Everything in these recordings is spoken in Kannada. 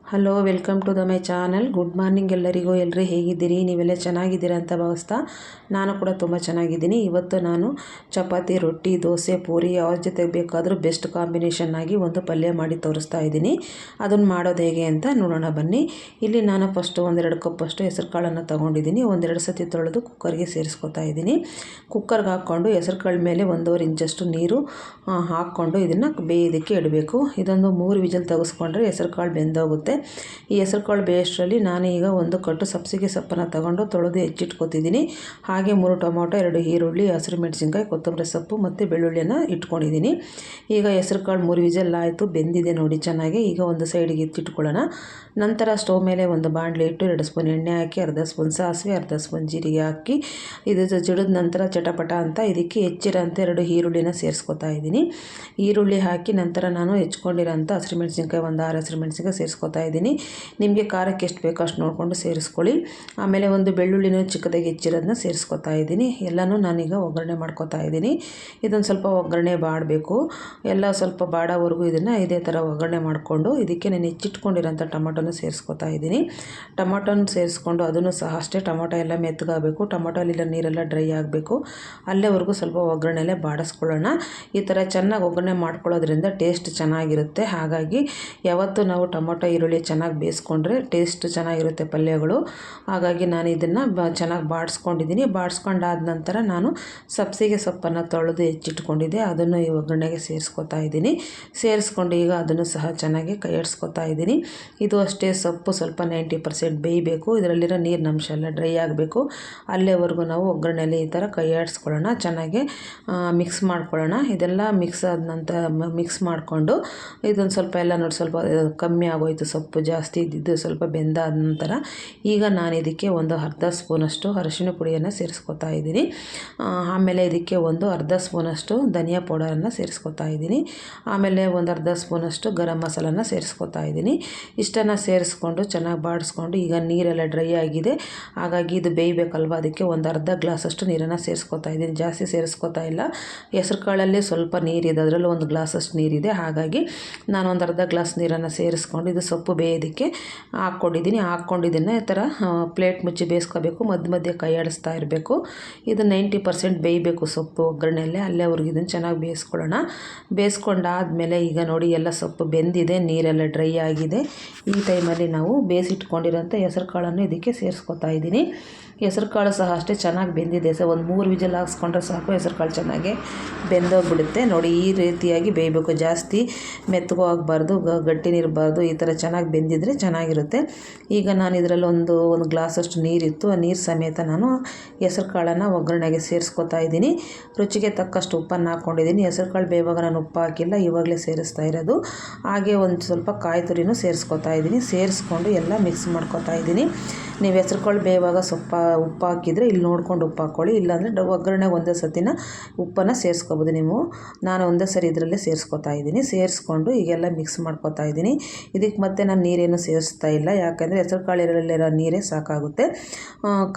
Hello, welcome to my channel. Good morning ಎಲ್ಲರಿಗೂ. ಎಲ್ಲರೂ ಹೇಗಿದ್ದೀರಿ? ನೀವೆಲ್ಲ ಚೆನ್ನಾಗಿದ್ದೀರಾ ಅಂತ ಭಾವಿಸ್ತಾ ನಾನು ಕೂಡ ತುಂಬ ಚೆನ್ನಾಗಿದ್ದೀನಿ. ಇವತ್ತು ನಾನು ಚಪಾತಿ, ರೊಟ್ಟಿ, ದೋಸೆ, ಪೂರಿ ಯಾವ ಜೊತೆಗೆ ಬೇಕಾದರೂ ಬೆಸ್ಟ್ ಕಾಂಬಿನೇಷನ್ ಆಗಿ ಒಂದು ಪಲ್ಯ ಮಾಡಿ ತೋರಿಸ್ತಾ ಇದ್ದೀನಿ. ಅದನ್ನು ಮಾಡೋದು ಹೇಗೆ ಅಂತ ನೋಡೋಣ ಬನ್ನಿ. ಇಲ್ಲಿ ನಾನು ಫಸ್ಟು 1-2 ಕಪ್ಪಷ್ಟು ಹೆಸರು ಕಾಳನ್ನು ತೊಗೊಂಡಿದ್ದೀನಿ. 1-2 ಸತಿ ತೊಳೆದು ಕುಕ್ಕರ್ಗೆ ಸೇರಿಸ್ಕೊತಾ ಇದ್ದೀನಿ. ಕುಕ್ಕರ್ಗೆ ಹಾಕ್ಕೊಂಡು ಹೆಸರು ಕಾಳು ಮೇಲೆ 1.5 ಇಂಚಷ್ಟು ನೀರು ಹಾಕ್ಕೊಂಡು ಇದನ್ನು ಬೇಯೋದಕ್ಕೆ ಇಡಬೇಕು. ಇದೊಂದು 3 ವಿಜಲ್ ತೆಗೆಸ್ಕೊಂಡ್ರೆ ಹೆಸರು ಕಾಳು ಬೆಂದೋಗುತ್ತೆ. ಈ ಹೆಸರು ಕಾಳು ಬೇಯೋಷ್ಟರಲ್ಲಿ ನಾನೀಗ ಒಂದು ಕಟ್ಟು ಸಬ್ಸಿಗೆ ಸೊಪ್ಪನ್ನು ತಗೊಂಡು ತೊಳೆದು ಹೆಚ್ಚಿಟ್ಕೊತಿದ್ದೀನಿ. ಹಾಗೆ 3 ಟೊಮೊಟೊ, 2 ಈರುಳ್ಳಿ, ಹಸಿರು ಮೆಣಸಿನ್ಕಾಯಿ, ಕೊತ್ತಂಬರಿ ಸೊಪ್ಪು ಮತ್ತು ಬೆಳ್ಳುಳ್ಳಿಯನ್ನು ಇಟ್ಕೊಂಡಿದ್ದೀನಿ. ಈಗ ಹೆಸರು ಕಾಳು 3 ವಿಜಲ್ ಆಯಿತು, ಬೆಂದಿದೆ ನೋಡಿ ಚೆನ್ನಾಗಿ. ಈಗ ಒಂದು ಸೈಡಿಗೆ ಎತ್ತಿಟ್ಕೊಳ್ಳೋಣ. ನಂತರ ಸ್ಟವ್ ಮೇಲೆ ಒಂದು ಬಾಣಲೆ ಇಟ್ಟು 2 ಸ್ಪೂನ್ ಎಣ್ಣೆ ಹಾಕಿ, ಅರ್ಧ ಸ್ಪೂನ್ ಸಾಸಿವೆ, ಅರ್ಧ ಸ್ಪೂನ್ ಜೀರಿಗೆ ಹಾಕಿ ಇದು ಜಿಡಿದ ನಂತರ ಚಟಪಟ ಅಂತ ಇದಕ್ಕೆ ಹೆಚ್ಚಿರೋಂಥ 2 ಈರುಳ್ಳಿನ ಸೇರಿಸ್ಕೊತಾ ಇದ್ದೀನಿ. ಈರುಳ್ಳಿ ಹಾಕಿ ನಂತರ ನಾನು ಹೆಚ್ಕೊಂಡಿರೋಂಥ ಹಸಿರು ಮೆಣಸಿನ್ಕಾಯಿ ಒಂದು 6 ಹಸಿರು ಮೆಣಸಿನ್ಕಾಯಿ ಸೇರಿಸ್ಕೊತಾ ಇದ್ದೀನಿ. ನಿಮಗೆ ಖಾರಕ್ಕೆ ಎಷ್ಟು ಬೇಕೋ ಅಷ್ಟು ನೋಡಿಕೊಂಡು ಸೇರಿಸ್ಕೊಳ್ಳಿ. ಆಮೇಲೆ ಒಂದು ಬೆಳ್ಳುಳ್ಳಿನೂ ಚಿಕ್ಕದಾಗಿ ಹೆಚ್ಚಿರೋದನ್ನ ಸೇರಿಸ್ಕೊತಾ ಇದ್ದೀನಿ. ಎಲ್ಲನೂ ನಾನೀಗ ಒಗ್ಗರಣೆ ಮಾಡ್ಕೊತಾ ಇದ್ದೀನಿ. ಇದೊಂದು ಸ್ವಲ್ಪ ಒಗ್ಗರಣೆ ಬಾಡಬೇಕು. ಎಲ್ಲ ಸ್ವಲ್ಪ ಬಾಡೋವರೆಗೂ ಇದನ್ನು ಇದೇ ಥರ ಒಗ್ಗರಣೆ ಮಾಡಿಕೊಂಡು ಇದಕ್ಕೆ ನಾನು ಹೆಚ್ಚಿಟ್ಕೊಂಡಿರೋಂಥ ಟೊಮೊಟೊನ ಸೇರಿಸ್ಕೊತಾ ಇದ್ದೀನಿ. ಟೊಮೊಟೊನ ಸೇರಿಸ್ಕೊಂಡು ಅದನ್ನು ಸಹ ಅಷ್ಟೇ ಟೊಮೊಟೊ ಎಲ್ಲ ಮೆತ್ತಗಾಗಬೇಕು. ಟೊಮೊಟೊಲಿರೋ ನೀರೆಲ್ಲ ಡ್ರೈ ಆಗಬೇಕು. ಅಲ್ಲೇವರೆಗೂ ಸ್ವಲ್ಪ ಒಗ್ಗರಣೆಲೆ ಬಾಡಿಸ್ಕೊಳ್ಳೋಣ. ಈ ಥರ ಚೆನ್ನಾಗಿ ಒಗ್ಗರಣೆ ಮಾಡ್ಕೊಳ್ಳೋದ್ರಿಂದ ಟೇಸ್ಟ್ ಚೆನ್ನಾಗಿರುತ್ತೆ. ಹಾಗಾಗಿ ಯಾವತ್ತೂ ನಾವು ಟೊಮೊಟೊ ಈರುಳ್ಳಿ ಚೆನ್ನಾಗಿ ಬೇಯಿಸ್ಕೊಂಡ್ರೆ ಟೇಸ್ಟ್ ಚೆನ್ನಾಗಿರುತ್ತೆ ಪಲ್ಯಗಳು. ಹಾಗಾಗಿ ನಾನು ಇದನ್ನು ಚೆನ್ನಾಗಿ ಬಾಡಿಸ್ಕೊಂಡಿದ್ದೀನಿ. ಬಾಡಿಸ್ಕೊಂಡಾದ ನಂತರ ನಾನು ಸಬ್ಸಿಗೆ ಸೊಪ್ಪನ್ನು ತೊಳೆದು ಹೆಚ್ಚಿಟ್ಕೊಂಡಿದ್ದೆ, ಅದನ್ನು ಈ ಒಗ್ಗರಣೆಗೆ ಸೇರಿಸ್ಕೊತಾ ಇದ್ದೀನಿ. ಸೇರಿಸ್ಕೊಂಡು ಈಗ ಅದನ್ನು ಸಹ ಚೆನ್ನಾಗಿ ಕೈ ಆಡಿಸ್ಕೊತಾ ಇದ್ದೀನಿ. ಇದು ಅಷ್ಟೇ, ಸೊಪ್ಪು ಸ್ವಲ್ಪ 90% ಬೇಯಬೇಕು. ಇದರಲ್ಲಿರೋ ನೀರಿನ ಅಂಶ ಎಲ್ಲ ಡ್ರೈ ಆಗಬೇಕು. ಅಲ್ಲೇವರೆಗೂ ನಾವು ಒಗ್ಗರಣೆಯಲ್ಲಿ ಈ ಥರ ಕೈ ಆಡಿಸ್ಕೊಳ್ಳೋಣ, ಚೆನ್ನಾಗಿ ಮಿಕ್ಸ್ ಮಾಡ್ಕೊಳ್ಳೋಣ. ಇದೆಲ್ಲ ಮಿಕ್ಸ್ ಆದ ನಂತರ ಮಿಕ್ಸ್ ಮಾಡಿಕೊಂಡು ಇದೊಂದು ಸ್ವಲ್ಪ ಎಲ್ಲ ನೋಡಿ ಸ್ವಲ್ಪ ಕಮ್ಮಿ ಆಗೋಯ್ತು, ಸೊಪ್ಪು ಜಾಸ್ತಿ ಇದ್ದಿದ್ದು ಸ್ವಲ್ಪ ಬೆಂದಾದ ನಂತರ ಈಗ ನಾನು ಇದಕ್ಕೆ ಒಂದು ಅರ್ಧ ಸ್ಪೂನಷ್ಟು ಅರಿಶಿಣ ಪುಡಿಯನ್ನು ಸೇರಿಸ್ಕೊತಾ ಇದ್ದೀನಿ. ಆಮೇಲೆ ಇದಕ್ಕೆ ಒಂದು ಅರ್ಧ ಸ್ಪೂನಷ್ಟು ಧನಿಯಾ ಪೌಡರನ್ನು ಸೇರಿಸ್ಕೊತಾ ಇದ್ದೀನಿ. ಆಮೇಲೆ ಒಂದು ಅರ್ಧ ಸ್ಪೂನಷ್ಟು ಗರಂ ಮಸಾಲನ ಸೇರಿಸ್ಕೊತಾ ಇದ್ದೀನಿ. ಇಷ್ಟನ್ನು ಸೇರಿಸ್ಕೊಂಡು ಚೆನ್ನಾಗಿ ಬಾಡಿಸ್ಕೊಂಡು ಈಗ ನೀರೆಲ್ಲ ಡ್ರೈ ಆಗಿದೆ. ಹಾಗಾಗಿ ಇದು ಬೇಯಬೇಕಲ್ವ, ಅದಕ್ಕೆ ಒಂದು ಅರ್ಧ ಗ್ಲಾಸಷ್ಟು ನೀರನ್ನು ಸೇರಿಸ್ಕೊತಾ ಇದ್ದೀನಿ. ಜಾಸ್ತಿ ಸೇರಿಸ್ಕೊತಾ ಇಲ್ಲ. ಹೆಸರು ಕಾಳಲ್ಲಿ ಸ್ವಲ್ಪ ನೀರಿದೆ, ಅದರಲ್ಲಿ ಒಂದು ಗ್ಲಾಸಷ್ಟು ನೀರಿದೆ. ಹಾಗಾಗಿ ನಾನು ಒಂದು ಅರ್ಧ ಗ್ಲಾಸ್ ನೀರನ್ನು ಸೇರಿಸ್ಕೊಂಡು ಇದು ಸೊಪ್ಪು ಬೇಯೋದಕ್ಕೆ ಹಾಕ್ಕೊಂಡಿದ್ದೀನಿ. ಈ ಥರ ಪ್ಲೇಟ್ ಮುಚ್ಚಿ ಬೇಯಿಸ್ಕೋಬೇಕು. ಮಧ್ಯ ಮಧ್ಯೆ ಕೈ ಆಡಿಸ್ತಾ ಇರಬೇಕು. ಇದು 90% ಬೇಯಬೇಕು ಸೊಪ್ಪು ಒಗ್ಗರಣೆಯಲ್ಲೇ. ಅಲ್ಲೇವರೆಗೂ ಇದನ್ನು ಚೆನ್ನಾಗಿ ಬೇಯಿಸ್ಕೊಳ್ಳೋಣ. ಬೇಯಿಸ್ಕೊಂಡಾದಮೇಲೆ ಈಗ ನೋಡಿ ಎಲ್ಲ ಸೊಪ್ಪು ಬೆಂದಿದೆ, ನೀರೆಲ್ಲ ಡ್ರೈ ಆಗಿದೆ. ಈ ಟೈಮಲ್ಲಿ ನಾವು ಬೇಯಿಸಿಟ್ಕೊಂಡಿರೋಂಥ ಹೆಸರು ಕಾಳನ್ನು ಇದಕ್ಕೆ ಸೇರಿಸ್ಕೊತಾ ಇದ್ದೀನಿ. ಹೆಸರು ಕಾಳು ಸಹ ಅಷ್ಟೇ ಚೆನ್ನಾಗಿ ಬೆಂದಿದೆ. ಒಂದು 3 ವಿಜಲ್ ಹಾಕ್ಸ್ಕೊಂಡ್ರೆ ಸಾಕು, ಹೆಸರು ಕಾಳು ಚೆನ್ನಾಗಿ ಬೆಂದೋಗ್ಬಿಡುತ್ತೆ. ನೋಡಿ ಈ ರೀತಿಯಾಗಿ ಬೇಯಬೇಕು. ಜಾಸ್ತಿ ಮೆತ್ತಗೂ ಆಗಬಾರ್ದು, ಗಟ್ಟಿನಿರಬಾರ್ದು. ಈ ಥರ ಚೆನ್ನಾಗಿ ಬೆಂದಿದ್ರೆ ಚೆನ್ನಾಗಿರುತ್ತೆ. ಈಗ ನಾನು ಇದರಲ್ಲಿ ಒಂದು ಗ್ಲಾಸಷ್ಟು ನೀರಿತ್ತು. ಆ ನೀರು ಸಮೇತ ನಾನು ಹೆಸರು ಕಾಳನ್ನು ಒಗ್ಗರಣೆಗೆ ಸೇರಿಸ್ಕೊತಾ ಇದ್ದೀನಿ. ರುಚಿಗೆ ತಕ್ಕಷ್ಟು ಉಪ್ಪನ್ನು ಹಾಕ್ಕೊಂಡಿದ್ದೀನಿ. ಹೆಸರು ಕಾಳು ಬೇಯುವಾಗ ನಾನು ಉಪ್ಪು ಹಾಕಿಲ್ಲ, ಇವಾಗಲೇ ಸೇರಿಸ್ತಾ ಇರೋದು. ಹಾಗೆ ಒಂದು ಸ್ವಲ್ಪ ಕಾಯಿ ತುರಿನೂ ಸೇರಿಸ್ಕೊತಾ ಇದ್ದೀನಿ. ಸೇರಿಸ್ಕೊಂಡು ಎಲ್ಲ ಮಿಕ್ಸ್ ಮಾಡ್ಕೊತಾ ಇದ್ದೀನಿ. ನೀವು ಹೆಸರು ಕಾಳು ಬೇಯುವಾಗ ಉಪ್ಪು ಹಾಕಿದರೆ ಇಲ್ಲಿ ನೋಡ್ಕೊಂಡು ಉಪ್ಪು ಹಾಕ್ಕೊಳ್ಳಿ. ಇಲ್ಲಾಂದರೆ ಒಗ್ಗರಣೆಗೆ ಒಂದೇ ಸತಿನ ಉಪ್ಪನ್ನು ಸೇರಿಸ್ಕೋಬೋದು ನೀವು. ನಾನು ಒಂದೇ ಸರಿ ಇದರಲ್ಲೇ ಸೇರಿಸ್ಕೊತಾ ಇದ್ದೀನಿ. ಸೇರಿಸ್ಕೊಂಡು ಈಗೆಲ್ಲ ಮಿಕ್ಸ್ ಮಾಡ್ಕೊತಾ ಇದ್ದೀನಿ. ಇದಕ್ಕೆ ಮತ್ತೆ ನಾನು ನೀರೇನು ಸೇರಿಸ್ತಾ ಇಲ್ಲ, ಯಾಕಂದರೆ ಹೆಸರು ಕಾಳಿರಲ್ಲಿರೋ ನೀರೇ ಸಾಕಾಗುತ್ತೆ.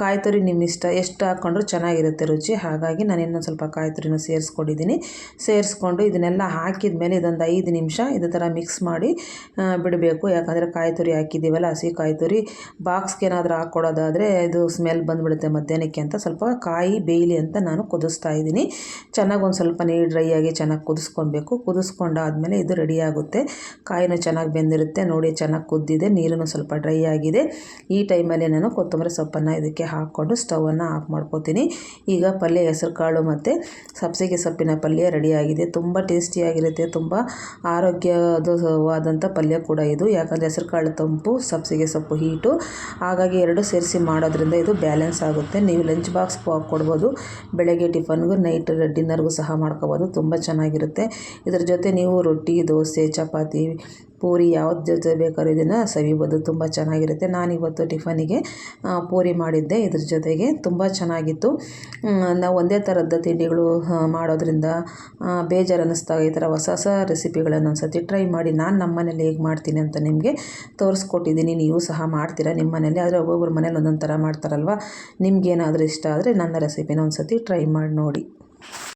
ಕಾಯಿ ತುರಿ ನಿಮ್ಮ ಇಷ್ಟ, ಎಷ್ಟು ಹಾಕ್ಕೊಂಡ್ರೂ ಚೆನ್ನಾಗಿರುತ್ತೆ ರುಚಿ. ಹಾಗಾಗಿ ನಾನು ಇನ್ನೊಂದು ಸ್ವಲ್ಪ ಕಾಯಿ ತುರಿನೂ ಸೇರಿಸ್ಕೊಂಡಿದ್ದೀನಿ. ಸೇರಿಸ್ಕೊಂಡು ಇದನ್ನೆಲ್ಲ ಹಾಕಿದ ಮೇಲೆ ಇದೊಂದು 5 ನಿಮಿಷ ಇದೇ ಥರ ಮಿಕ್ಸ್ ಮಾಡಿ ಬಿಡಬೇಕು. ಯಾಕಂದರೆ ಕಾಯಿ ತುರಿ ಹಾಕಿದ್ದೀವಲ್ಲ, ಹಸಿ ಕಾಯಿ ತುರಿ ಬಾಕ್ಸ್ಗೆ ಏನಾದರೂ ಹಾಕ್ಕೊಡೋದಾದರೆ ಇದು ಸ್ಮೆಲ್ ಬಂದುಬಿಡುತ್ತೆ ಮಧ್ಯಾಹ್ನಕ್ಕೆ ಅಂತ ಸ್ವಲ್ಪ ಕಾಯಿ ಬೇಯಲಿ ಅಂತ ನಾನು ಕುದಿಸ್ತಾ ಇದ್ದೀನಿ. ಚೆನ್ನಾಗಿ ಒಂದು ಸ್ವಲ್ಪ ನೀರು ಡ್ರೈ ಆಗಿ ಚೆನ್ನಾಗಿ ಕುದಿಸ್ಕೊಬೇಕು. ಕುದಿಸ್ಕೊಂಡಾದಮೇಲೆ ಇದು ರೆಡಿ ಆಗುತ್ತೆ. ಕಾಯಿನೂ ಚೆನ್ನಾಗಿ ಬೆಂದಿರುತ್ತೆ ನೋಡಿ, ಚೆನ್ನಾಗಿ ಕುದ್ದಿದೆ, ನೀರನ್ನು ಸ್ವಲ್ಪ ಡ್ರೈ ಆಗಿದೆ. ಈ ಟೈಮಲ್ಲಿ ನಾನು ಕೊತ್ತಂಬರಿ ಸೊಪ್ಪನ್ನು ಇದಕ್ಕೆ ಹಾಕ್ಕೊಂಡು ಸ್ಟವನ್ನು ಆಫ್ ಮಾಡ್ಕೊತೀನಿ. ಈಗ ಪಲ್ಯ ಹೆಸರು ಕಾಳು ಮತ್ತು ಸಬ್ಸಿಗೆ ಸೊಪ್ಪಿನ ಪಲ್ಯ ರೆಡಿಯಾಗಿದೆ. ತುಂಬ ಟೇಸ್ಟಿಯಾಗಿರುತ್ತೆ, ತುಂಬ ಆರೋಗ್ಯವಾದಂಥ ಪಲ್ಯ ಕೂಡ ಇದು. ಯಾಕಂದರೆ ಹೆಸರು ಕಾಳು ತಂಪು, ಸಬ್ಸಿಗೆ ಸೊಪ್ಪು ಹೀಟು. ಹಾಗಾಗಿ 2 ಸೇರಿಸಿ ಮಾಡೋದ್ರಿಂದ ಇದು ಬ್ಯಾಲೆನ್ಸ್ ಆಗುತ್ತೆ. ನೀವು ಲಂಚ್ ಬಾಕ್ಸ್ಗೂ ಹಾಕ್ಕೊಡ್ಬೋದು, ಬೆಳಗ್ಗೆ ಟಿಫನ್ಗೂ, ನೈಟ್ ಡಿನ್ನರ್ಗೂ ಸಹ ಮಾಡ್ಕೊಬೋದು. ತುಂಬ ಚೆನ್ನಾಗಿರುತ್ತೆ. ಇದರ ಜೊತೆ ನೀವು ರೊಟ್ಟಿ, ದೋಸೆ, ಚಪಾತಿ, ಪೂರಿ ಯಾವ್ದು ಜೊತೆ ಬೇಕಾದ್ರೂ ಇದನ್ನು ಸವಿಬೋದು. ತುಂಬ ಚೆನ್ನಾಗಿರುತ್ತೆ. ನಾನಿವತ್ತು ಟಿಫನಿಗೆ ಪೂರಿ ಮಾಡಿದ್ದೆ. ಇದ್ರ ಜೊತೆಗೆ ತುಂಬ ಚೆನ್ನಾಗಿತ್ತು. ನಾವು ಒಂದೇ ಥರದ ತಿಂಡಿಗಳು ಮಾಡೋದ್ರಿಂದ ಬೇಜಾರು ಅನ್ನಿಸ್ದಾಗ ಈ ಥರ ಹೊಸ ಹೊಸ ರೆಸಿಪಿಗಳನ್ನು ಒಂದು ಸತಿ ಟ್ರೈ ಮಾಡಿ. ನಾನು ನಮ್ಮ ಮನೇಲಿ ಹೇಗೆ ಮಾಡ್ತೀನಿ ಅಂತ ನಿಮಗೆ ತೋರಿಸ್ಕೊಟ್ಟಿದ್ದೀನಿ. ನೀವು ಸಹ ಮಾಡ್ತೀರಾ ನಿಮ್ಮ ಮನೇಲಿ. ಆದರೆ ಒಬ್ಬೊಬ್ಬರ ಮನೇಲಿ ಒಂದೊಂದು ಥರ ಮಾಡ್ತಾರಲ್ವ. ನಿಮಗೇನಾದರೂ ಇಷ್ಟ ಆದರೆ ನನ್ನ ರೆಸಿಪಿನ ಒಂದು ಸತಿ ಟ್ರೈ ಮಾಡಿ ನೋಡಿ.